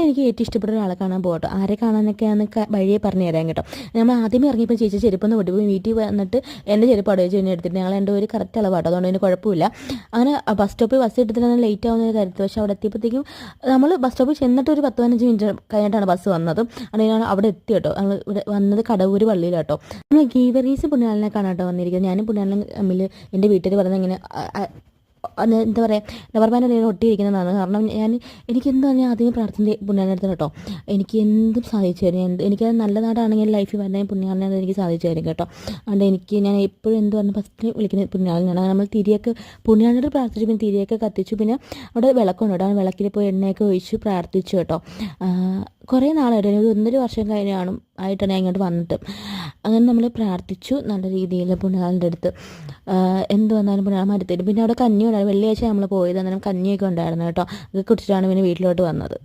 എനിക്ക് ഏറ്റവും ഇഷ്ടപ്പെട്ട ഒരാളെ കാണാൻ പോകട്ടോ. ആരെ കാണാനൊക്കെയാണെന്ന് വഴിയെ പറഞ്ഞു തരാം കേട്ടോ. നമ്മൾ ആദ്യമേ ഇറങ്ങിയപ്പോൾ ചേച്ചി ചെരുപ്പൊന്ന് പൊട്ടിപ്പോയി. വീട്ടിൽ വന്നിട്ട് എൻ്റെ ചെരുപ്പ് അവിടെ വെച്ച് തന്നെ എടുത്തിട്ട് ഞങ്ങൾ എൻ്റെ ഒരു കറക്റ്റ് അളവാട്ടോ, അതുകൊണ്ട് അതിന് കുഴപ്പമില്ല. അങ്ങനെ ബസ് സ്റ്റോപ്പിൽ ബസ് എടുത്തിട്ട് ലേറ്റ് ആവുന്ന കാര്യത്തിൽ, പക്ഷേ അവിടെ എത്തിയപ്പോഴത്തേക്കും നമ്മൾ ബസ് സ്റ്റോപ്പിൽ ചെന്നിട്ട് ഒരു 10-15 മിനിറ്റ് കഴിഞ്ഞിട്ടാണ് ബസ് വന്നതും. അങ്ങനെ അവിടെ എത്തി കേട്ടോ. ഞങ്ങൾ ഇവിടെ വന്നത് കടവൂർ പള്ളിയിലാട്ടോ. നമ്മൾ ഗീവറീസ് പുണ്യാളിനെ കാണാട്ടോ വന്നിരിക്കുന്നത്. ഞാനും പുണ്യാളിനും തമ്മിൽ എൻ്റെ വീട്ടിൽ പറഞ്ഞ ഇങ്ങനെ എന്താ പറയുക, റബ്ബർ ബാൻഡ് എന്തെങ്കിലും ഒട്ടിയിരിക്കുന്നതാണ്. കാരണം എനിക്കെന്ത് പറഞ്ഞാൽ ആദ്യമേ പ്രാർത്ഥന പുണ്യാളിനടുത്ത് കേട്ടോ. എനിക്ക് എന്തും സാധിച്ചു തരും. എനിക്കത് നല്ല നാടാണെങ്കിൽ ലൈഫിൽ വരാൻ പുണ്യാളിനെ എനിക്ക് സാധിച്ചു തരും കേട്ടോ. അതുകൊണ്ട് ഞാൻ എപ്പോഴും എന്ത് പറഞ്ഞാൽ ഫസ്റ്റ് വിളിക്കുന്നത് പുണ്യാളിനാണ്. നമ്മൾ തിരിയൊക്കെ പുണ്യാളിനോട് പ്രാർത്ഥിച്ചു, പിന്നെ തിരിയൊക്കെ കത്തിച്ചു. പിന്നെ അവിടെ വിളക്കുണ്ട് കേട്ടോ. ആ വിളക്കിൽ പോയി എണ്ണയൊക്കെ ഒഴിച്ച് പ്രാർത്ഥിച്ചു കേട്ടോ. കുറേ നാളായിട്ട്, ഒരു 1.5 വർഷം ആയിട്ടാണ് ഞാൻ ഇങ്ങോട്ട് വന്നിട്ട്. അങ്ങനെ നമ്മൾ പ്രാർത്ഥിച്ചു നല്ല രീതിയിൽ പുണ്യാളിൻ്റെ അടുത്ത്. എന്ത് വന്നാലും പുണ്യാൾ മാറ്റി തരും. പിന്നെ അവിടെ കഞ്ഞി ഉണ്ടായിരുന്നു. വെള്ളിയാഴ്ച നമ്മൾ പോയത്, അന്നേരം കഞ്ഞിയൊക്കെ ഉണ്ടായിരുന്നു കേട്ടോ. അത് കുടിച്ചിട്ടാണ് പിന്നെ വീട്ടിലോട്ട് വന്നത്.